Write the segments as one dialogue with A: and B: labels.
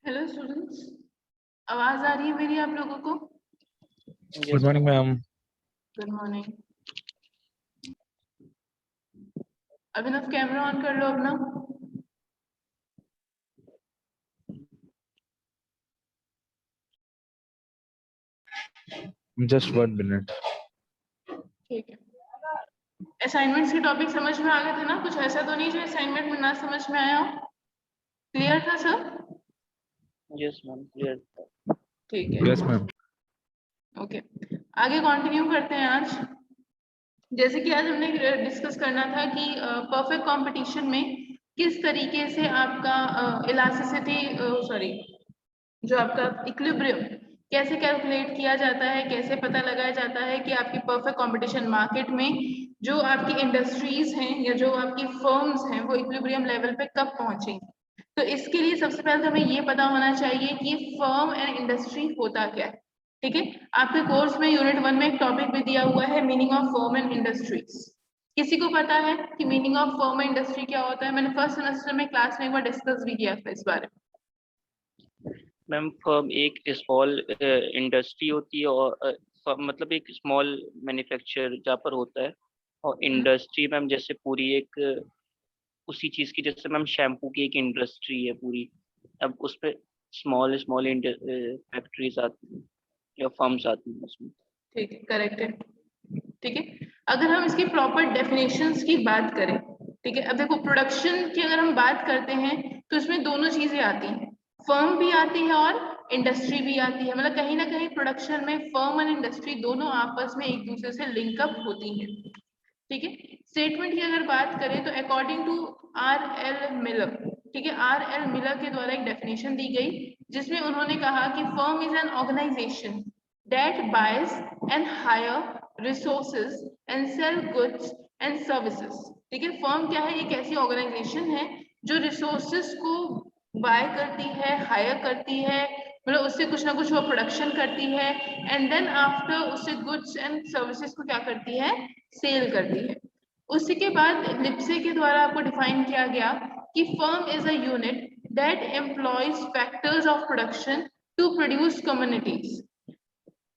A: Hello students, आवाज आ रही है मेरी आप लोगों को?
B: Good morning ma'am.
A: Good morning. Abhinav camera on कर लो अपना।
B: Just 1 minute.
A: ठीक है। असाइनमेंट्स के टॉपिक समझ में आ गए थे ना? कुछ ऐसा तो नहीं जो असाइनमेंट में ना समझ में आया हो? क्लियर था सब?
C: Yes ma'am, clear.
A: ठीक है,
B: यस मैम।
A: ओके। आगे कंटिन्यू करते हैं आज। जैसे कि आज हमने डिस्कस करना था कि परफेक्ट कंपटीशन में किस तरीके से आपका इलास्टिसिटी जो आपका इक्विलिब्रियम कैसे कैलकुलेट किया जाता है, कैसे पता लगाया जाता है कि आपकी परफेक्ट कंपटीशन मार्केट में जो आपकी इंडस्ट्रीज हैं या जो आपकी फर्म्स हैं वो इक्विलिब्रियम लेवल पे कब पहुंचेंगी। तो इसके लिए सबसे पहले तो हमें ये पता होना चाहिए कि फर्म एंड इंडस्ट्री होता क्या है। ठीक है, आपके कोर्स में यूनिट 1 में एक टॉपिक भी दिया हुआ है, meaning of firm and industries. किसी को पता है कि meaning of firm and industry क्या होता है? मैंने फर्स्ट सेमेस्टर में क्लास में एक बार डिस्कस भी किया था इस बारे में।
C: मैम, फर्म एक स्मॉल इंडस्ट्री होती है और मतलब एक स्मॉल मैन्युफैक्चर जहाँ पर होता है। और इंडस्ट्री मैम जैसे पूरी एक उसी चीज़ की, जैसे मैम शैम्पू की एक इंडस्ट्री है पूरी। अब उस पर स्मॉल स्मॉल फैक्ट्रीज आती हैं या फर्म्स आती हैं उसमें।
A: ठीक है, करेक्ट है। ठीक है, अगर हम इसकी प्रॉपर डेफिनेशंस की बात करें, ठीक है, अब देखो प्रोडक्शन की अगर हम बात करते हैं तो इसमें दोनों चीजें आती हैं, फर्म भी आती है और इंडस्ट्री भी आती है। मतलब कहीं ना कहीं प्रोडक्शन में फर्म और इंडस्ट्री दोनों आपस में एक दूसरे से लिंकअप होती हैं। ठीक है, स्टेटमेंट की अगर बात करें तो अकॉर्डिंग टू R.L. मिलर, ठीक है, R.L. मिलर के द्वारा एक डेफिनेशन दी गई जिसमें उन्होंने कहा कि firm is an organization that buys and hire resources and sell goods and services। ठीक है, फर्म क्या है? एक ऐसी ऑर्गेनाइजेशन है जो रिसोर्सेस को बाय करती है, हायर करती है, मतलब उससे कुछ ना कुछ वो प्रोडक्शन करती है, एंड देन आफ्टर उससे गुड्स एंड सर्विसेज को क्या करती है? सेल करती है। उसी के बाद लिप्से के द्वारा आपको डिफाइन किया गया कि firm is a unit that employs factors of production to produce commodities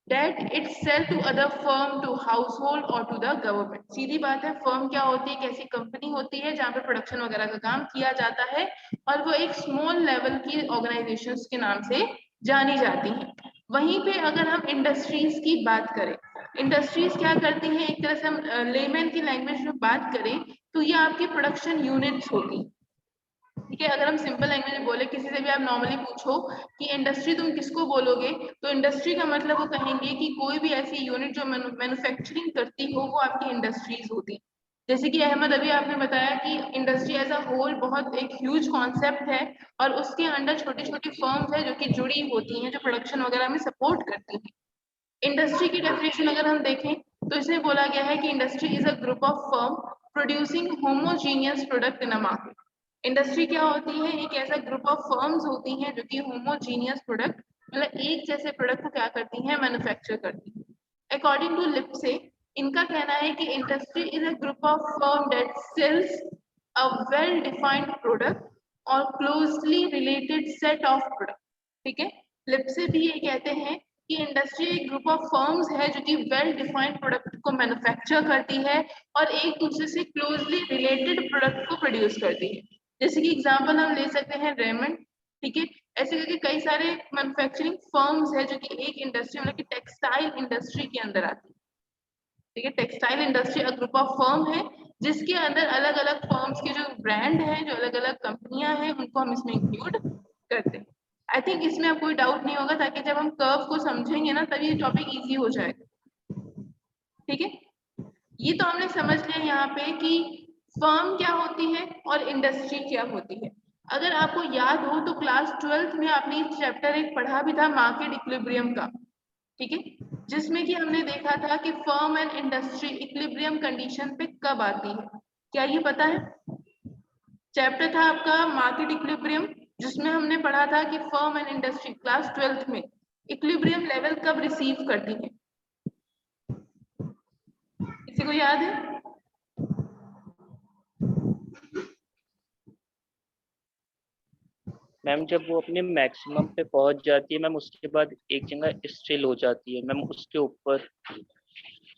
A: that it sell to other firm, to household or to the government। सीधी बात है, फर्म क्या होती है? एक ऐसी कंपनी होती है जहाँ पे प्रोडक्शन वगैरह का काम किया जाता है और वो एक स्मॉल लेवल की ऑर्गेनाइजेशंस के नाम से जानी जाती हैं। वहीं पे अगर हम इंडस्ट्रीज की बात करें, इंडस्ट्रीज क्या करती हैं? एक तरह से हम लेमैन की लैंग्वेज में बात करें तो ये आपकी प्रोडक्शन यूनिट्स होती हैं। ठीक है, अगर हम सिंपल लैंग्वेज में बोले, किसी से भी आप नॉर्मली पूछो कि इंडस्ट्री तुम किसको बोलोगे, तो इंडस्ट्री का मतलब वो कहेंगे कि कोई भी ऐसी यूनिट जो मैन्युफैक्चरिंग करती हो वो आपकी इंडस्ट्रीज होती है। जैसे कि अहमद अभी आपने बताया कि इंडस्ट्री एज अ होल बहुत एक ह्यूज कॉन्सेप्ट है और उसके अंडर छोटी छोटी फर्म्स है जो कि जुड़ी होती हैं, जो प्रोडक्शन वगैरह में सपोर्ट करती हैं। इंडस्ट्री की डेफिनेशन अगर हम देखें तो इसमें बोला गया है कि industry is a group of firm producing homogeneous product in a market. Industry क्या होती है? एक ऐसा ग्रुप ऑफ फर्म्स होती हैं जो कि होमोजीनियस प्रोडक्ट, मतलब एक जैसे प्रोडक्ट को क्या करती हैं? मैन्युफैक्चर करती हैं। अकॉर्डिंग टू लिप्से, इनका कहना है कि industry is a group of firm that sells a well defined product और closely related set of product. ठीक है, लिप्से भी ये कहते हैं कि इंडस्ट्री एक ग्रुप ऑफ फर्म्स है जो कि वेल डिफाइंड प्रोडक्ट को मैन्युफैक्चर करती है और एक दूसरे से क्लोजली रिलेटेड प्रोडक्ट को प्रोड्यूस करती है। जैसे कि एग्जांपल हम ले सकते हैं रेमंड। ठीक है, ऐसे करके कई सारे मैन्युफैक्चरिंग फर्म्स है जो कि एक इंडस्ट्री, मतलब कि टेक्सटाइल इंडस्ट्री के अंदर आती है। ठीक है, टेक्सटाइल इंडस्ट्री एक ग्रुप ऑफ फर्म है जिसके अंदर अलग अलग फर्म्स के जो ब्रांड हैं, जो अलग अलग कंपनियां हैं, उनको हम इसमें इंक्लूड करते हैं। आई थिंक इसमें अब कोई डाउट नहीं होगा, ताकि जब हम कर्व को समझेंगे ना तभी ये टॉपिक इजी हो जाएगा। ठीक है, ये तो हमने समझ लिया यहाँ पे कि फर्म क्या होती है और इंडस्ट्री क्या होती है। अगर आपको याद हो तो क्लास 12th में आपने चैप्टर एक पढ़ा भी था, मार्केट इक्विलिब्रियम का। ठीक है, जिसमें कि हमने देखा था कि firm and industry equilibrium condition पे कब आती है। क्या ये पता है? चैप्टर था आपका मार्केट इक्विलिब्रियम, जिसमें हमने पढ़ा था कि firm and industry class 12th में इक्विलिब्रियम लेवल कब रिसीव करती है। किसी को याद है?
C: मैम जब वो अपने मैक्सिमम पे पहुंच जाती है मैम, उसके बाद एक जगह स्टिल हो जाती है मैम, उसके ऊपर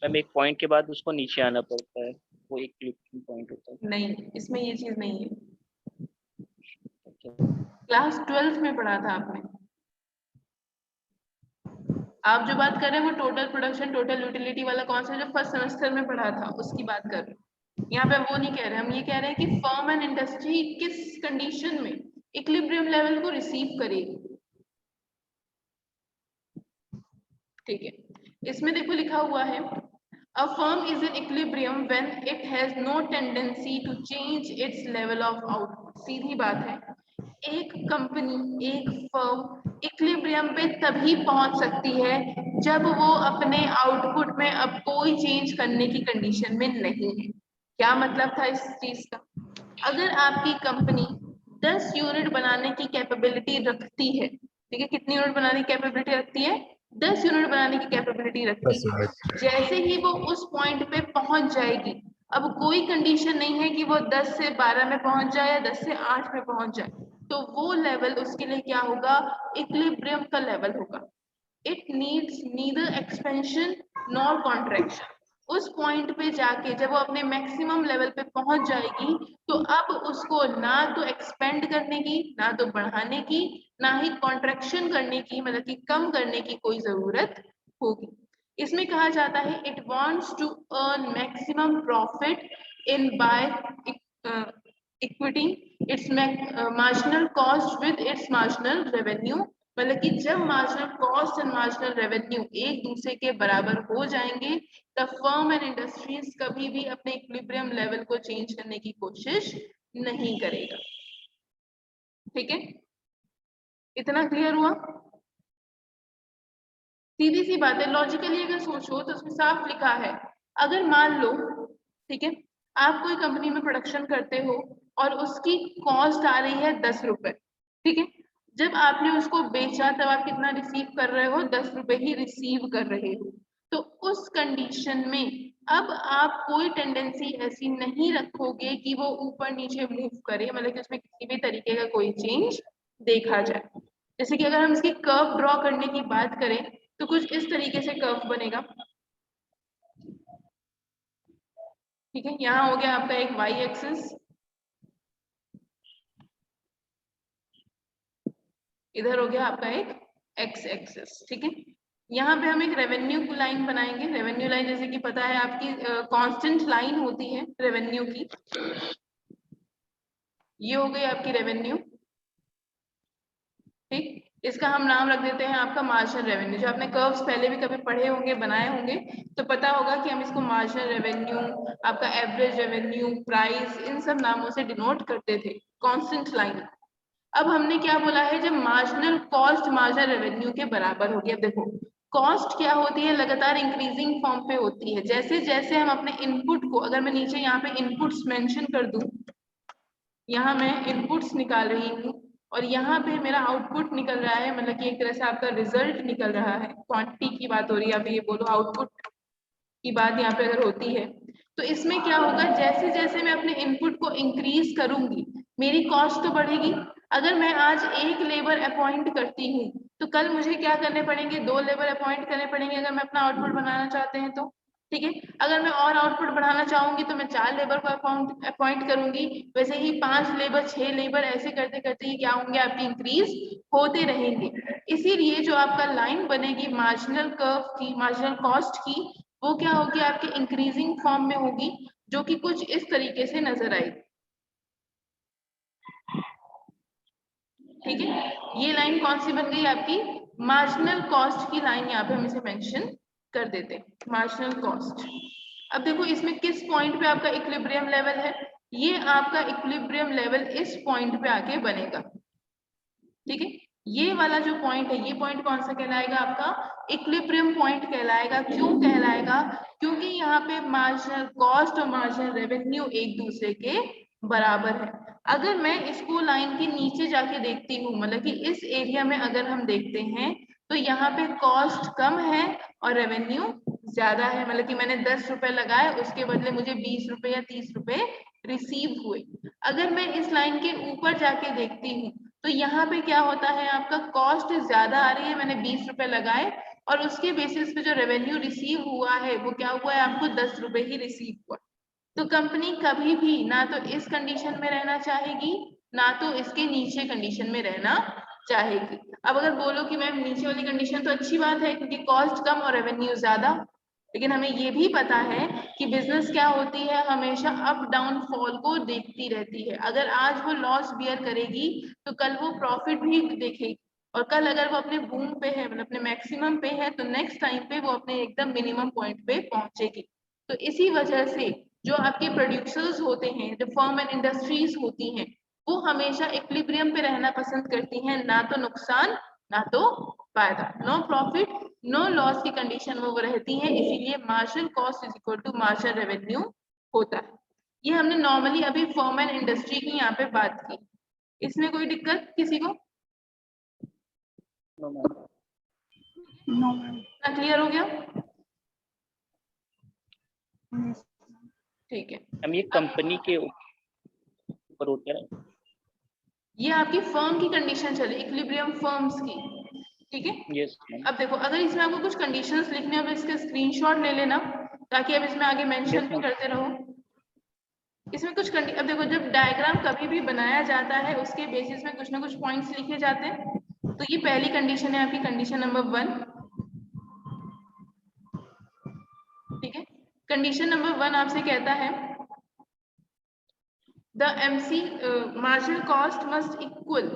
C: मैम एक पॉइंट के बाद उसको नीचे आना पड़ता है, वो एक क्लिपिंग पॉइंट होता है।
A: नहीं, इसमें ये चीज नहीं है।
C: अच्छा।
A: क्लास 12th में पढ़ा था आपने। आप जो बात कर रहे हैं वो टोटल प्रोडक्शन टोटल यूटिलिटी वाला कौन सा, जो फर्स्ट सेमेस्टर में पढ़ा था उसकी बात कर रहे हैं। यहाँ पे वो नहीं कह रहे, हम ये कह रहे हैं कि फर्म एंड इंडस्ट्री किस कंडीशन में इक्विलिब्रियम लेवल को रिसीव करेगी। ठीक है, इसमें देखो लिखा हुआ है a firm is in equilibrium when it has no tendency to change its level of output। सीधी बात है, एक कंपनी एक फर्म इक्विलिब्रियम पे तभी पहुंच सकती है जब वो अपने आउटपुट में अब कोई चेंज करने की कंडीशन में नहीं है। क्या मतलब था इस चीज का? अगर आपकी कंपनी 10 यूनिट बनाने की कैपेबिलिटी रखती है, ठीक है, कितनी यूनिट बनाने की कैपेबिलिटी रखती है? 10 यूनिट बनाने की कैपेबिलिटी रखती
B: That's
A: है।
B: right.
A: जैसे ही वो उस पॉइंट पे पहुंच जाएगी, अब कोई कंडीशन नहीं है कि वो 10 से 12 में पहुंच जाए या 10 से 8 में पहुंच जाए, तो वो लेवल उसके लिए क्या होगा? इक्विलिब्रियम का लेवल होगा। It needs neither expansion nor contraction. उस पॉइंट पे जाके जब वो अपने मैक्सिमम लेवल पे पहुंच जाएगी, तो अब उसको ना तो एक्सपेंड करने की, ना तो बढ़ाने की, ना ही कॉन्ट्रैक्शन करने की, मतलब कि कम करने की कोई जरूरत होगी। इसमें कहा जाता है it wants to earn maximum profit in by equating its marginal cost with its marginal revenue. मतलब कि जब marginal cost and marginal revenue एक दूसरे के बराबर हो जाएंगे, तब फर्म एंड इंडस्ट्रीज कभी भी अपने इक्विलिब्रियम लेवल को चेंज करने की कोशिश नहीं करेगा। ठीक है, इतना क्लियर हुआ? सीधी सी बात है, लॉजिकली अगर सोचो तो उसमें साफ लिखा है, अगर मान लो, ठीक है, आप कोई कंपनी में प्रोडक्शन करते हो और उसकी कॉस्ट आ रही है 10 रुपए, ठीक है, जब आपने उसको बेचा तब आप कितना रिसीव कर रहे हो? 10 रुपए ही रिसीव कर रहे हो। तो उस कंडीशन में अब आप कोई टेंडेंसी ऐसी नहीं रखोगे कि वो ऊपर नीचे मूव करे, मतलब कि उसमें किसी भी तरीके का कोई चेंज देखा जाए। जैसे कि अगर हम इसकी कर्व ड्रॉ करने की बात करें तो कुछ इस तरीके से कर्व बनेगा। ठीक है, यहाँ हो गया आपका एक वाई एक्सिस, इधर हो गया आपका एक एक्स एक्सिस। ठीक है, यहाँ पे हम एक रेवेन्यू लाइन बनाएंगे। रेवेन्यू लाइन जैसे कि पता है आपकी कांस्टेंट लाइन होती है रेवेन्यू की। ये हो गई आपकी रेवेन्यू। ठीक, इसका हम नाम रख देते हैं आपका मार्जिनल रेवेन्यू। जो आपने कर्व्स पहले भी कभी पढ़े होंगे, बनाए होंगे, तो पता होगा कि हम इसको मार्जिनल रेवेन्यू, आपका एवरेज रेवेन्यू, प्राइस, इन सब नामों से डिनोट करते थे कांस्टेंट लाइन। अब हमने क्या बोला है? जब मार्जिनल कॉस्ट मार्जिनल रेवेन्यू के बराबर होगी। अब देखो कॉस्ट क्या होती है? लगातार इंक्रीजिंग फॉर्म पे होती है। जैसे जैसे हम अपने इनपुट को, अगर मैं नीचे यहाँ पे इनपुट्स मेंशन कर दूं, यहाँ मैं इनपुट्स निकाल रही हूँ और यहाँ पे मेरा आउटपुट निकल रहा है, मतलब कि एक तरह से आपका रिजल्ट निकल रहा है। क्वांटिटी की बात हो रही है, आप ये बोलो आउटपुट की बात यहाँ पे अगर होती है, तो इसमें क्या होगा? जैसे जैसे मैं अपने इनपुट को इंक्रीज करूंगी, मेरी कॉस्ट तो बढ़ेगी। अगर मैं आज एक लेबर अपॉइंट करती हूँ, तो कल मुझे क्या करने पड़ेंगे? 2 लेबर अपॉइंट करने पड़ेंगे, अगर मैं अपना आउटपुट बनाना चाहते हैं तो। ठीक है, अगर मैं और आउटपुट बढ़ाना चाहूंगी तो मैं 4 लेबर को अपॉइंट करूंगी। वैसे ही 5 लेबर, 6 लेबर, ऐसे करते करते ही क्या होंगे? आपकी इंक्रीज होते रहेंगे। इसीलिए जो आपका लाइन बनेगी मार्जिनल कर्व की, मार्जिनल कॉस्ट की, वो क्या होगी? आपके इंक्रीजिंग फॉर्म में होगी, जो कि कुछ इस तरीके से नजर आएगी। ठीक है, ये लाइन कौन सी बन गई? आपकी मार्जिनल कॉस्ट की लाइन। यहाँ पे हम इसे मेंशन कर देते हैं, मार्जिनल कॉस्ट। अब देखो इसमें किस पॉइंट पे आपका इक्विलिब्रियम लेवल है? ये आपका इक्विलिब्रियम लेवल इस पॉइंट पे आके बनेगा। ठीक है, ये वाला जो पॉइंट है, ये पॉइंट कौन सा कहलाएगा? आपका इक्विलिब्रियम पॉइंट कहलाएगा। क्यों कहलाएगा? क्योंकि यहाँ पे मार्जिनल कॉस्ट और मार्जिनल रेवेन्यू एक दूसरे के बराबर है। अगर मैं इसको लाइन के नीचे जाके देखती हूँ, मतलब कि इस एरिया में अगर हम देखते हैं, तो यहाँ पे कॉस्ट कम है और रेवेन्यू ज्यादा है। मतलब कि मैंने 10 रुपए लगाए, उसके बदले मुझे 20 रुपए या 30 रुपए रिसीव हुए। अगर मैं इस लाइन के ऊपर जाके देखती हूँ, तो यहाँ पे क्या होता है, आपका कॉस्ट ज्यादा आ रही है, मैंने 20 रुपए लगाए और उसके बेसिस पे जो रेवेन्यू रिसीव हुआ है वो क्या हुआ है, आपको 10 रुपए ही रिसीव हुआ। तो कंपनी कभी भी ना तो इस कंडीशन में रहना चाहेगी ना तो इसके नीचे कंडीशन में रहना चाहेगी। अब अगर बोलो कि मैम नीचे वाली कंडीशन तो अच्छी बात है क्योंकि कॉस्ट कम और रेवेन्यू ज्यादा, लेकिन हमें ये भी पता है कि बिजनेस क्या होती है, हमेशा अप डाउन फॉल को देखती रहती है। अगर आज वो लॉस बियर करेगी तो कल वो प्रॉफिट भी देखेगी, और कल अगर वो अपने बूम पे है, मतलब अपने मैक्सिमम पे है, तो नेक्स्ट टाइम पे वो अपने एकदम मिनिमम पॉइंट पे पहुंचेगी। तो इसी वजह से जो आपके प्रोड्यूसर्स होते हैं, जो फर्म एंड इंडस्ट्रीज होती हैं, वो हमेशा इक्विलिब्रियम पे रहना पसंद करती हैं, ना तो नुकसान ना तो फायदा, नो प्रॉफिट नो लॉस की कंडीशन में वो रहती हैं। इसीलिए marginal cost is equal to marginal revenue होता है। ये हमने नॉर्मली अभी फर्म एंड इंडस्ट्री की यहाँ पे बात की। इसमें कोई दिक्कत किसी को?
D: No ma'am.
A: क्लियर हो गया? ठीक है,
C: हम ये कंपनी के ऊपर होता है।
A: ये आपकी फर्म की कंडीशन चले, इक्विलिब्रियम फर्म्स की, ठीक है।
C: Yes ma'am.
A: अब देखो, अगर इसमें आपको कुछ कंडीशंस लिखने हो तो इसके स्क्रीनशॉट ले लेना ताकि अब इसमें आगे मेंशन भी करते रहो। इसमें कुछ अब देखो, जब डायग्राम कभी भी बनाया जाता है उसके बेसिस में कुछ ना कुछ पॉइंट्स लिखे जाते हैं। तो ये पहली कंडीशन है आपकी, कंडीशन नंबर 1, ठीक है। कंडीशन नंबर 1 आपसे कहता है the MC marginal cost must equal,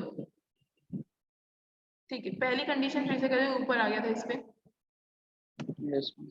A: ठीक है। पहली कंडीशन फिर से करें, ऊपर आ गया था इस पे।
C: Yes ma'am.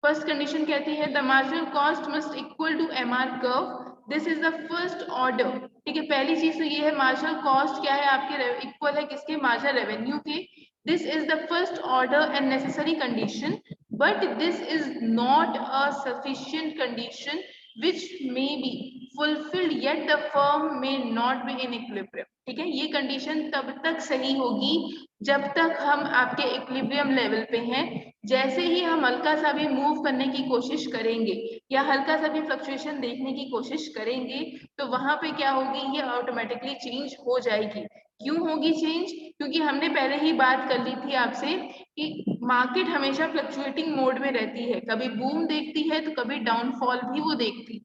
A: फर्स्ट कंडीशन कहती है the marginal cost must equal to MR curve, this is the first order, ठीक है। पहली चीज तो ये है, मार्जिनल कॉस्ट क्या है आपके, इक्वल है किसके, मार्जिनल रेवेन्यू के। This is the first order and necessary condition, but this is not a sufficient condition which may be fulfilled yet the firm may not be in equilibrium, ठीक है। ये condition तब तक सही होगी जब तक हम आपके इक्विलिब्रियम लेवल पे हैं। जैसे ही हम हल्का सा भी मूव करने की कोशिश करेंगे या हल्का सा भी फ्लक्चुएशन देखने की कोशिश करेंगे तो वहां पे क्या होगी, ये ऑटोमेटिकली चेंज हो जाएगी। क्यों होगी चेंज? क्योंकि हमने पहले ही बात कर ली थी आपसे कि मार्केट हमेशा फ्लक्चुएटिंग मोड में रहती है, कभी बूम देखती है तो कभी डाउनफॉल भी वो देखती,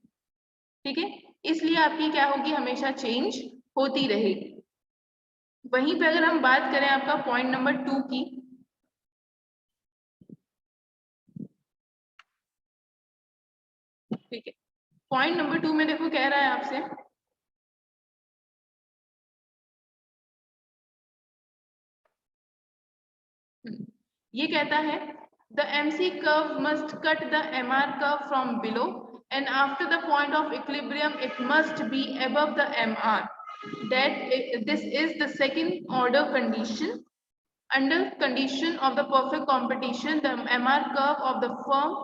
A: ठीक है। इसलिए आपकी क्या होगी, हमेशा चेंज होती रहेगी। वहीं पे अगर हम बात करें आपका पॉइंट नंबर 2 की, ठीक है। पॉइंट नंबर 2 में देखो कह रहा है आपसे ये कहता है the MC curve must cut the MR curve from below and after the point of equilibrium it must be above the MR. This is the second order condition. Under condition of the perfect competition, the MR curve of the firm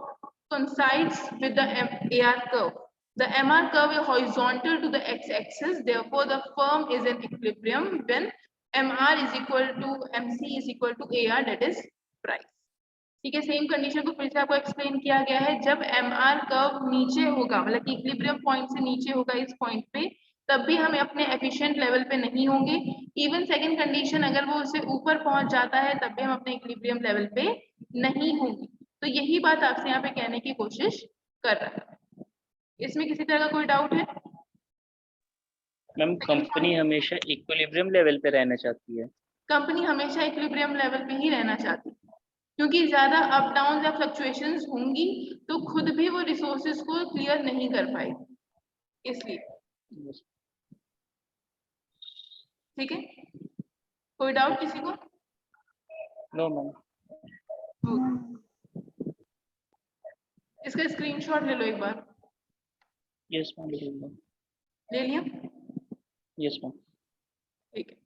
A: coincides with the AR curve. The MR curve is horizontal to the x-axis. Therefore, the firm is in equilibrium when MR is equal to MC is equal to AR, that is price. ठीक है। Same condition को फिर से आपको explain किया गया है। जब MR कर्व नीचे होगा, मतलब कि इक्विलिब्रियम पॉइंट से नीचे होगा इस पॉइंट पे, तब भी हम अपने एफिशिएंट लेवल पे नहीं होंगे। इवन सेकंड कंडीशन अगर वो उससे ऊपर पहुंच जाता है तब भी हम अपने इक्विलिब्रियम लेवल पे नहीं होंगे। तो यही बात आपसे यहाँ पे कहने की कोशिश कर रहा है। इसमें किसी तरह का कोई डाउट है?
C: मैम कंपनी हमेशा इक्विलिब्रियम लेवल पे रहना चाहती है।
A: कंपनी हमेशा इक्विलिब्रियम लेवल पे ही रहना चाहती है क्योंकि ज्यादा अप डाउन या फ्लक्चुएशंस होंगी तो खुद भी वो रिसोर्सेज को क्लियर नहीं कर पाएगी, इसलिए। ठीक है, कोई डाउट किसी को?
C: No ma'am.
A: इसका स्क्रीनशॉट ले लो एक बार।
C: यस मैम,
A: ले लिया?
C: Yes ma'am.
A: ठीक है।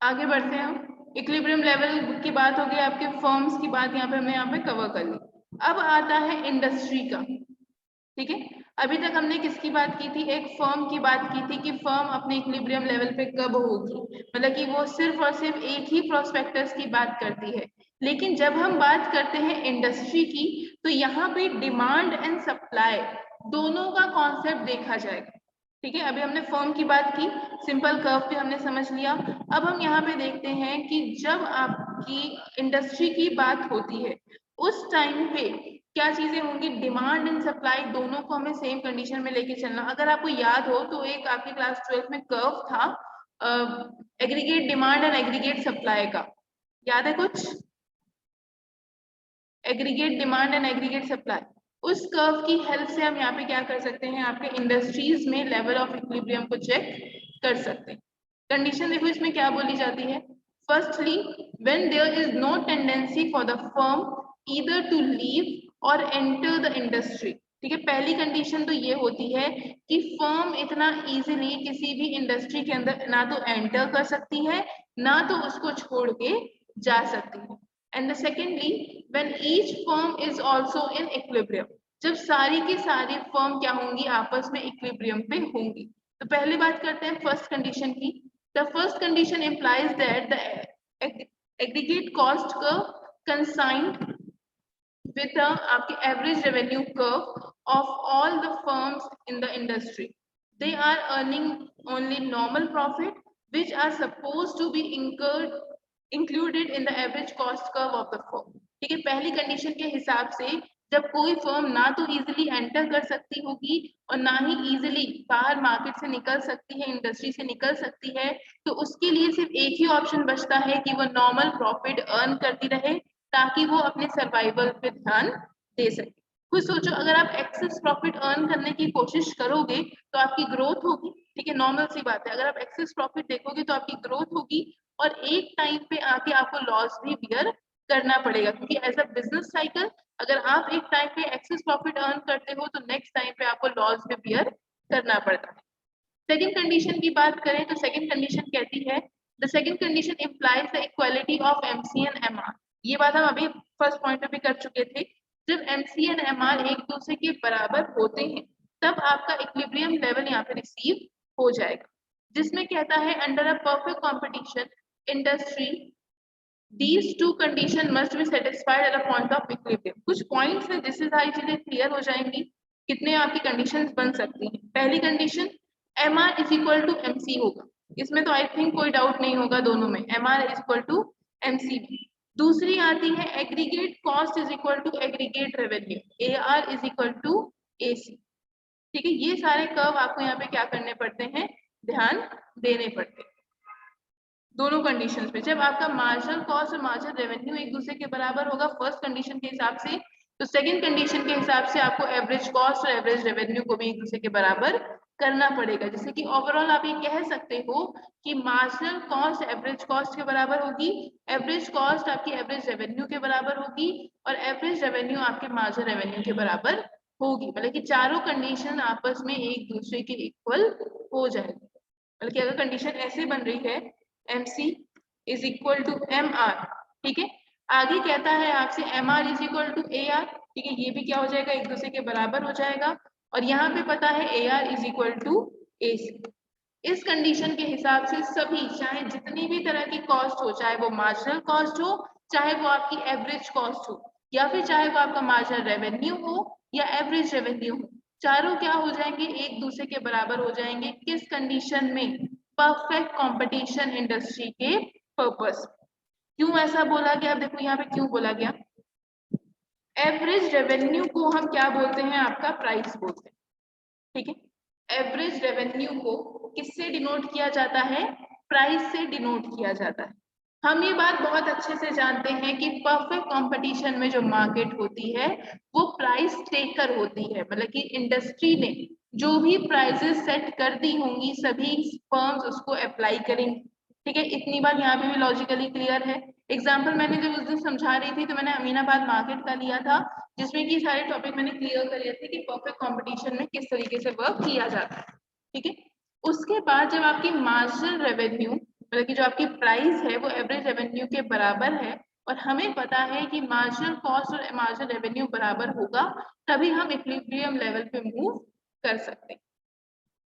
A: आगे बढ़ते हैं हम। इक्विलिब्रियम लेवल की बात हो गई, आपके फर्म्स की बात यहाँ पे हमने यहाँ पे कवर कर ली। अब आता है इंडस्ट्री का, ठीक है। अभी तक हमने किसकी बात की थी, एक फर्म की बात की थी कि फर्म अपने इक्विलिब्रियम लेवल पे कब होगी, मतलब कि वो सिर्फ और सिर्फ एक ही प्रोस्पेक्टस की बात करती है। लेकिन जब हम बात करते हैं इंडस्ट्री की, तो यहाँ पे डिमांड एंड सप्लाई दोनों का कॉन्सेप्ट देखा जाएगा। ठीक है, अभी हमने फर्म की बात की, सिंपल कर्व पे हमने समझ लिया। अब हम यहाँ पे देखते हैं कि जब आपकी इंडस्ट्री की बात होती है उस टाइम पे क्या चीजें होंगी, डिमांड एंड सप्लाई दोनों को हमें सेम कंडीशन में लेके चलना। अगर आपको याद हो तो एक आपके क्लास 12 में कर्व था aggregate demand and aggregate supply का, याद है कुछ? Aggregate demand and aggregate supply, उस कर्व की हेल्प से हम यहाँ पे क्या कर सकते हैं, आपके इंडस्ट्रीज में लेवल ऑफ इक्विलिब्रियम को चेक कर सकते हैं। कंडीशन देखो इसमें क्या बोली जाती है, firstly when there is no tendency for the firm either to leave और एंटर द इंडस्ट्री। ठीक है, पहली कंडीशन तो ये होती है कि फर्म इतना इजीली किसी भी इंडस्ट्री के अंदर ना तो एंटर कर सकती है ना तो उसको छोड़ के जा सकती है। And secondly when each firm is also in equilibrium, जब सारी की सारी फर्म क्या होंगी, आपस में इक्विलिब्रियम पे होंगी। तो पहले बात करते हैं फर्स्ट कंडीशन की। The first condition implies that the aggregate cost curve coincide with आपके average revenue curve of all the firms in the industry. They are earning only normal profit which are supposed to be included in the average cost curve of the firm. ठीक है, पहली condition के हिसाब से जब कोई firm ना तो इजीली एंटर कर सकती होगी और ना ही इजीली बाहर मार्केट से निकल सकती है, इंडस्ट्री से निकल सकती है, तो उसके लिए सिर्फ एक ही ऑप्शन बचता है कि वो नॉर्मल प्रॉफिट अर्न करती रहे ताकि वो अपने सर्वाइवल पे ध्यान दे सके। खुद सोचो, अगर आप एक्सेस प्रॉफिट अर्न करने की कोशिश करोगे तो आपकी ग्रोथ होगी। ठीक है, नॉर्मल सी बात है, अगर आप एक्सेस प्रॉफिट देखोगे तो आपकी ग्रोथ होगी और एक टाइम पे आके आपको लॉस भी बियर करना पड़ेगा, क्योंकि एज अ बिजनेस साइकिल अगर आप एक टाइम पे एक्सेस प्रॉफिट अर्न करते हो तो नेक्स्ट टाइम पे आपको लॉस भी बियर करना पड़ता है। सेकेंड कंडीशन की बात करें तो सेकेंड कंडीशन कहती है the second condition implies the equality of MC and MR. ये बात हम अभी फर्स्ट पॉइंट पे भी कर चुके थे। जब एमसी एंड एमआर एक दूसरे के बराबर होते हैं तब आपका इक्विलिब्रियम लेवल यहाँ पे रिसीव हो जाएगा, जिसमें कहता है under a perfect competition industry these two condition must be satisfied at a point of equilibrium। कुछ पॉइंट्स है जिससे सारी चीजें क्लियर हो जाएंगी, कितने आपकी कंडीशंस बन सकती हैं। पहली condition MR is equal to MC होगा, इसमें तो आई थिंक कोई डाउट नहीं होगा, दोनों में MR is equal to MC। दूसरी आती है aggregate cost is equal to aggregate revenue, AR is equal to AC। ठीक है, ये सारे कर्व आपको यहाँ पे क्या करने पड़ते हैं, ध्यान देने पड़ते हैं दोनों कंडीशंस पे। जब आपका मार्जिनल कॉस्ट और मार्जिनल रेवेन्यू एक दूसरे के बराबर होगा फर्स्ट कंडीशन के हिसाब से, तो सेकंड कंडीशन के हिसाब से आपको एवरेज कॉस्ट और एवरेज रेवेन्यू को भी एक दूसरे के बराबर करना पड़ेगा। जैसे कि ओवरऑल आप ये कह सकते हो कि मार्जिनल कॉस्ट एवरेज कॉस्ट के बराबर होगी, एवरेज कॉस्ट आपकी एवरेज रेवेन्यू के बराबर होगी और एवरेज रेवेन्यू आपके मार्जिनल रेवेन्यू के बराबर होगी। मतलब कि चारों कंडीशन आपस में एक दूसरे के इक्वल हो जाएगी। मतलब कि अगर कंडीशन ऐसे बन रही है MC is equal to MR, ठीक है, आगे कहता है आपसे MR is equal to AR। ठीक है, ये भी क्या हो जाएगा, एक दूसरे के बराबर हो जाएगा और यहाँ पे पता है AR is equal to AC। इस कंडीशन के हिसाब से सभी चाहे जितनी भी तरह की कॉस्ट हो, चाहे वो मार्जिनल कॉस्ट हो, चाहे वो आपकी एवरेज कॉस्ट हो, या फिर चाहे वो आपका मार्जिनल रेवेन्यू हो या एवरेज रेवेन्यू हो, चारों क्या हो जाएंगे, एक दूसरे के बराबर हो जाएंगे। किस कंडीशन में, परफेक्ट कंपटीशन इंडस्ट्री के पर्पस। क्यों ऐसा बोला गया, देखो यहाँ पे क्यों बोला गया। एवरेज रेवेन्यू को हम क्या बोलते हैं, आपका प्राइस बोलते हैं। ठीक है, एवरेज रेवेन्यू को किससे डिनोट किया जाता है, प्राइस से डिनोट किया जाता है। हम ये बात बहुत अच्छे से जानते हैं कि परफेक्ट कंपटीशन में जो मार्केट होती है वो प्राइस टेकर होती है, मतलब कि इंडस्ट्री ने जो भी प्राइसेस सेट कर दी होंगी सभी फर्म्स उसको अप्लाई करेंगी। ठीक है, इतनी बात यहाँ पे भी लॉजिकली क्लियर है। एग्जाम्पल मैंने जब उस दिन समझा रही थी तो मैंने अमीनाबाद मार्केट का लिया था, जिसमें कि सारे टॉपिक मैंने क्लियर कर लिए थे कि परफेक्ट कंपटीशन में किस तरीके से वर्क किया जाता है। ठीक है, उसके बाद जब आपकी मार्जिनल रेवेन्यू मतलब कि जो आपकी प्राइस है वो एवरेज रेवेन्यू के बराबर है और हमें पता है कि मार्जिनल कॉस्ट और मार्जिनल रेवेन्यू बराबर होगा, तभी हम इक्विलिब्रियम लेवल पे मूव कर सकते हैं।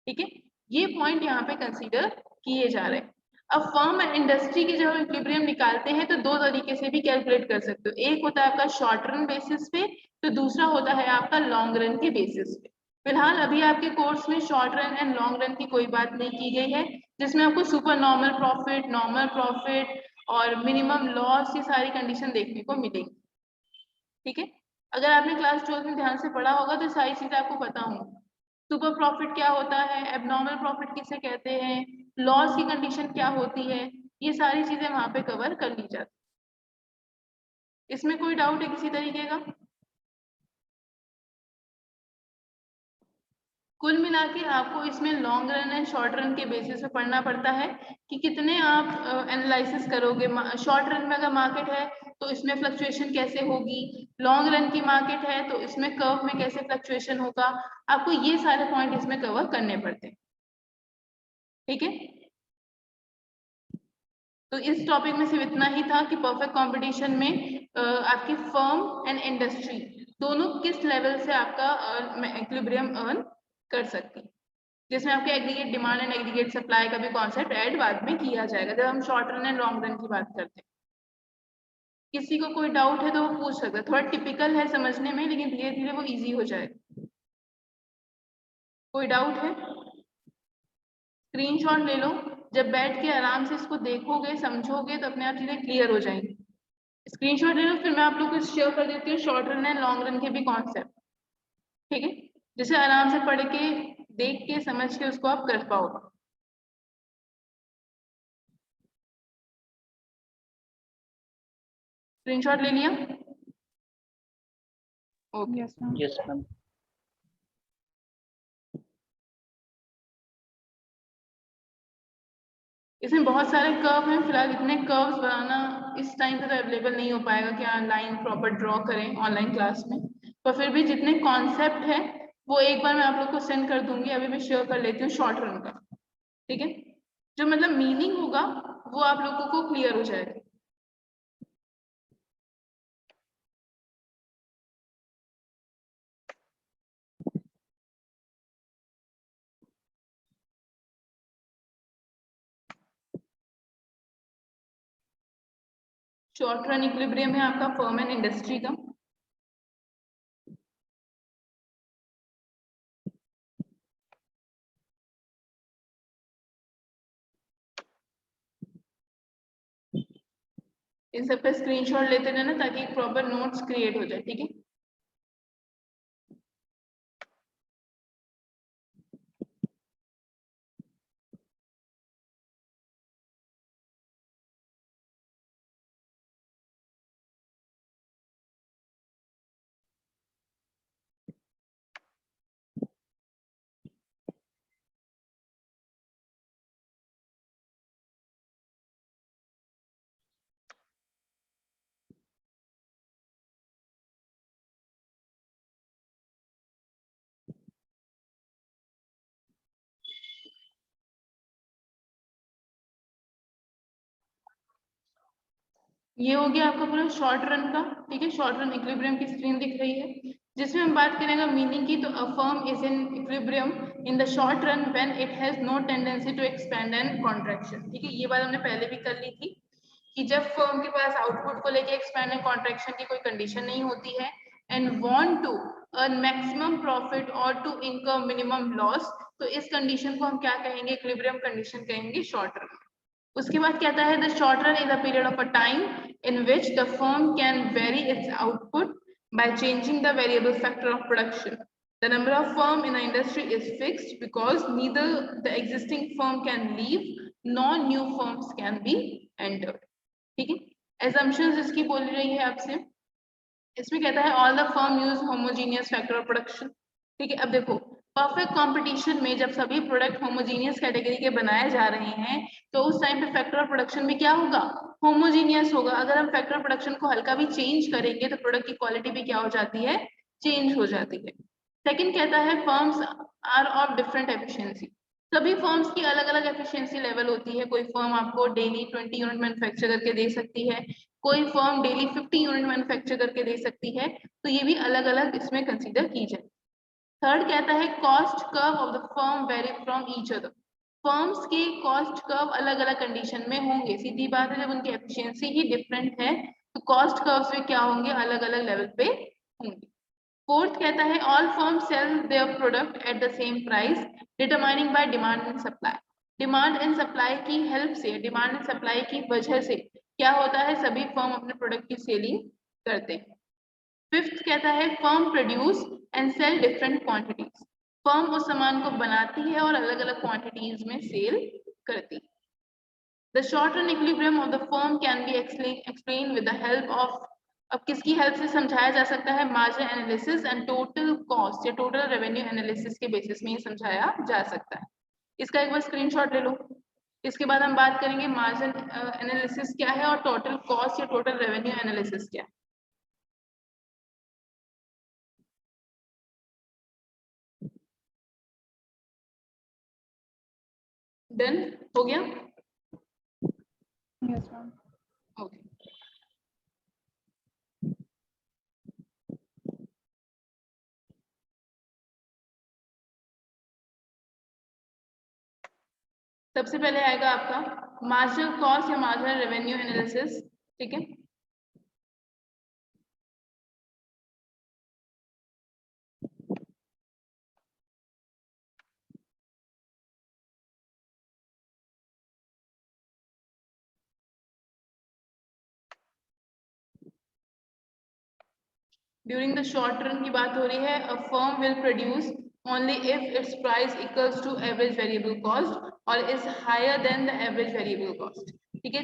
A: ठीक है, ये पॉइंट यहाँ पे कंसीडर किए जा रहे हैं। अब फर्म एंड इंडस्ट्री की जब हम इक्विलिब्रियम निकालते हैं तो दो तरीके से भी कैलकुलेट कर सकते हो। एक होता है आपका शॉर्ट रन बेसिस पे, तो दूसरा होता है आपका लॉन्ग रन के बेसिस पे। फिलहाल अभी आपके कोर्स में short run and long run की कोई बात नहीं की गई है, जिसमें आपको सुपर नॉर्मल प्रॉफिट और मिनिमम लॉस ये सारी कंडीशन देखने को मिलेगी। ठीक है, अगर आपने क्लास 12 में ध्यान से पढ़ा होगा तो सारी चीजें आपको पता होंगी। सुपर प्रॉफिट क्या होता है, एबनॉर्मल प्रॉफिट किसे कहते हैं, लॉस की कंडीशन क्या होती है, ये सारी चीजें वहां पे कवर कर ली जाती। इसमें कोई डाउट है किसी तरीके का? कुल मिला के आपको इसमें long run and short run के बेसिस पे पढ़ना पड़ता है कि कितने आप एनालिसिस करोगे। शॉर्ट रन में अगर मार्केट है तो इसमें फ्लक्चुएशन कैसे होगी, लॉन्ग रन की मार्केट है तो इसमें कर्व में कैसे फ्लक्चुएशन होगा, आपको ये सारे पॉइंट इसमें कवर करने पड़ते हैं। ठीक है, तो इस टॉपिक में सिर्फ इतना ही था कि परफेक्ट कंपटीशन में आपकी फर्म एंड इंडस्ट्री दोनों किस लेवल से आपका इक्विलिब्रियम अर्न कर सकती है, जिसमें आपके aggregate demand and aggregate supply का भी कॉन्सेप्ट ऐड बाद में किया जाएगा जब हम short run and long run की बात करते हैं। किसी को कोई डाउट है तो वो पूछ सकता है, थोड़ा टिपिकल है समझने में लेकिन धीरे धीरे वो इजी हो जाएगा। कोई डाउट है? स्क्रीनशॉट ले लो, जब बैठ के आराम से इसको देखोगे समझोगे तो अपने आप चीजें क्लियर हो जाएंगी। स्क्रीनशॉट ले लो, फिर मैं आप लोग को शेयर कर देती हूँ short run and long run के भी कॉन्सेप्ट। ठीक है, जिसे आराम से पढ़ के देख के समझ के उसको आप कर पाओगे। स्क्रीनशॉट ले लिया? Okay,
D: Yes, ma'am.
C: Yes ma'am.
A: इसमें बहुत सारे कर्व हैं, फिलहाल इतने कर्व्स बनाना इस टाइम पे तो अवेलेबल नहीं हो पाएगा कि लाइन प्रॉपर ड्रॉ करें ऑनलाइन क्लास में, पर फिर भी जितने कॉन्सेप्ट है वो एक बार मैं आप लोग को सेंड कर दूंगी। अभी मैं शेयर कर लेती हूँ शॉर्ट रन का। ठीक है, जो मतलब मीनिंग होगा वो आप लोगों को क्लियर हो जाएगा। शॉर्ट रन इक्विलिब्रियम है आपका फर्म एंड इंडस्ट्री का। इन सब पे स्क्रीनशॉट लेते रहना ताकि एक प्रॉपर नोट्स क्रिएट हो जाए। ठीक है, ये हो गया आपका पूरा शॉर्ट रन का। ठीक है, शॉर्ट रन इक्विलिब्रियम की स्क्रीन दिख रही है जिसमें हम बात करेंगे मीनिंग की। तो a firm is in equilibrium in the short run when it has no tendency to expand and contraction. ठीक है, ये बात हमने पहले भी कर ली थी कि जब फर्म के पास आउटपुट को लेके एक्सपैंड एंड कॉन्ट्रैक्शन की कोई कंडीशन नहीं होती है and want to earn maximum profit और टू इनकम मिनिमम लॉस, तो इस कंडीशन को हम क्या कहेंगे? इक्विलिब्रियम कंडीशन कहेंगे शॉर्ट रन। उसके बाद कहता है the short run is a period of a time in which the firm can vary its output by changing the variable factor of production. The number of firm in the industry is fixed because neither the existing firm can leave nor new firms can be entered. ठीक है, assumptions इसकी बोल रही है आपसे। इसमें कहता है all the firm use homogeneous factor of production। ठीक है, अब देखो परफेक्ट कंपटीशन में जब सभी प्रोडक्ट होमोजीनियस कैटेगरी के बनाए जा रहे हैं तो उस टाइम पे फैक्टर ऑफ प्रोडक्शन भी क्या होगा? होमोजीनियस होगा। अगर हम फैक्टर ऑफ प्रोडक्शन को हल्का भी चेंज करेंगे तो प्रोडक्ट की क्वालिटी भी क्या हो जाती है? चेंज हो जाती है। सेकंड कहता है firms are of different efficiency. सभी फर्म्स की अलग अलग एफिशिएंसी लेवल होती है। कोई फर्म आपको डेली 20 यूनिट मैन्युफैक्चर करके दे सकती है, कोई फर्म डेली 50 यूनिट मैन्युफैक्चर करके दे सकती है। तो ये भी अलग अलग इसमें कंसीडर की जाए। थर्ड कहता है cost curve of the firm very from each other. Firms के कॉस्ट कर्व अलग अलग कंडीशन में होंगे, सीधी बात है, जब उनकी एफिशिएंसी ही डिफरेंट है तो कॉस्ट कर्व्स में क्या होंगे, अलग अलग लेवल पे होंगे। फोर्थ कहता है all firm sell their product at the same price determining by demand and supply. Demand and supply की हेल्प से, डिमांड एंड सप्लाई की वजह से क्या होता है, सभी फर्म अपने प्रोडक्ट की सेलिंग करते हैं। फिफ्थ कहता है firm produce and sell different quantities. Firm उस सामान को बनाती है और अलग अलग क्वांटिटीज में सेल करती है। The short run equilibrium of the firm can be explained with the help of, अब किसकी हेल्प से समझाया जा सकता है, margin analysis and total cost या टोटल रेवेन्यू एनालिसिस के बेसिस में ही समझाया जा सकता है। इसका एक बार स्क्रीनशॉट ले लो। इसके बाद हम बात करेंगे मार्जिन एनालिसिस क्या है और टोटल कॉस्ट या टोटल रेवेन्यू एनालिसिस क्या है। डन हो गया?
D: Yes, ma'am.
A: ओके। सबसे पहले आएगा आपका मार्जिनल कॉस्ट या मार्जिनल रेवेन्यू एनालिसिस, ठीक है। ड्यूरिंग द शॉर्ट रन की बात हो रही है, a firm will produce only if its price equals to average variable cost or is higher than the average variable cost। ठीक है,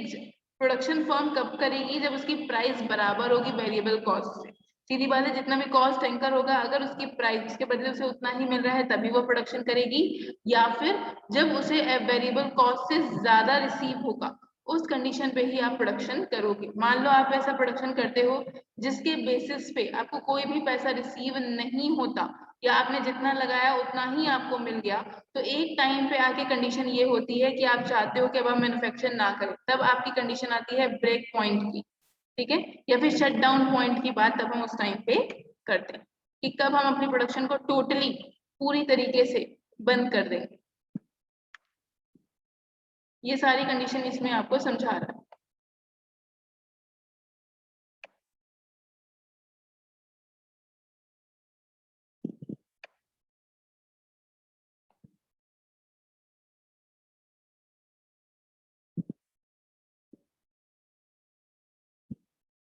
A: प्रोडक्शन फर्म कब करेगी, जब उसकी प्राइस बराबर होगी वेरिएबल कॉस्ट से। सीधी बात है, जितना भी कॉस्ट एंकर होगा अगर उसकी प्राइस के बदले उसे उतना ही मिल रहा है तभी वो प्रोडक्शन करेगी, या फिर जब उसे वेरिएबल कॉस्ट से ज्यादा रिसीव होगा उस कंडीशन पे ही आप प्रोडक्शन करोगे। मान लो आप ऐसा प्रोडक्शन करते हो जिसके बेसिस पे आपको कोई भी पैसा रिसीव नहीं होता या आपने जितना लगाया उतना ही आपको मिल गया, तो एक टाइम पे आके कंडीशन ये होती है कि आप चाहते हो कि अब हम मैन्युफैक्चर ना करें, तब आपकी कंडीशन आती है ब्रेक पॉइंट की, ठीक है, या फिर शट डाउन पॉइंट की बात तब हम उस टाइम पे करते हैं कि कब हम अपनी प्रोडक्शन को टोटली पूरी तरीके से बंद कर देंगे। ये सारी कंडीशन इसमें आपको समझा रहा है।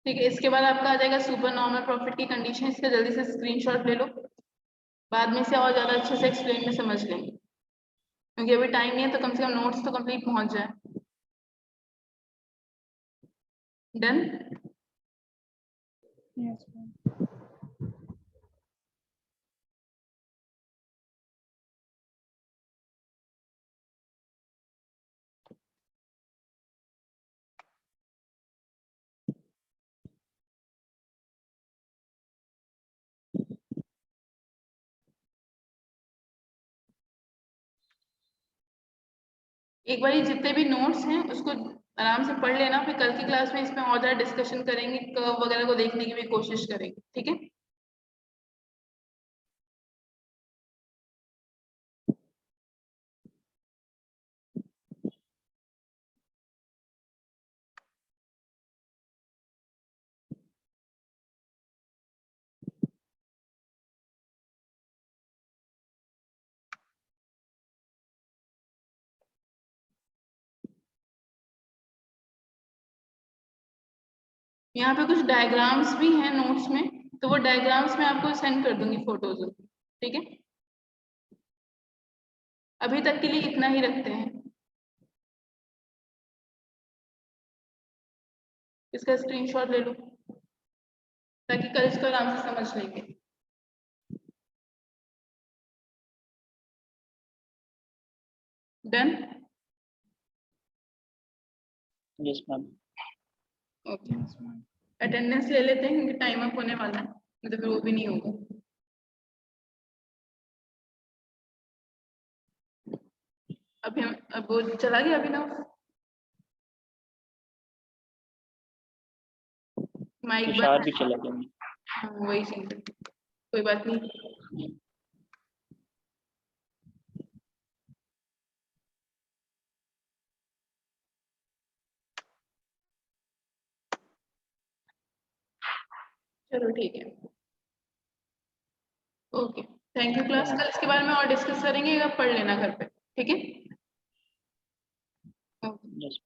A: ठीक है, इसके बाद आपका आ जाएगा सुपर नॉर्मल प्रॉफिट की कंडीशन। इसका जल्दी से स्क्रीनशॉट ले लो, बाद में से और ज्यादा अच्छे से एक्सप्लेन में समझ लेंगे, क्योंकि अभी टाइम नहीं है तो कम से कम नोट्स तो कंप्लीट पहुंच जाए। डन?
D: Yes, ma'am.
A: एक बार ये जितने भी नोट्स हैं उसको आराम से पढ़ लेना, फिर कल की क्लास में इसमें और ज्यादा डिस्कशन करेंगे, कर्व वगैरह को देखने की भी कोशिश करेंगे, ठीक है। यहाँ पे कुछ डायग्राम्स भी हैं नोट्स में, तो वो डायग्राम्स में आपको सेंड कर दूंगी फोटोज, ठीक है। अभी तक के लिए इतना ही रखते हैं, इसका स्क्रीनशॉट ले लो ताकि कल इसको आराम से समझ लेंगे। Done?
C: Yes ma'am.
A: Okay,
D: Yes, ma'am.
A: Attendance ले लेते हैं क्योंकि टाइम अप होने वाला है, नहीं तो फिर वो भी नहीं होगा। अभी हम अब वो चला गया अभी ना, माइक
C: तुषार
A: बंद
C: भी
A: है।
C: चला गया।
A: हाँ, वही चीज है, कोई बात नहीं। चलो ठीक है, ओके, थैंक यू क्लास। कल इसके बारे में और डिस्कस करेंगे, आप पढ़ लेना घर पे, ठीक है।
C: Yes.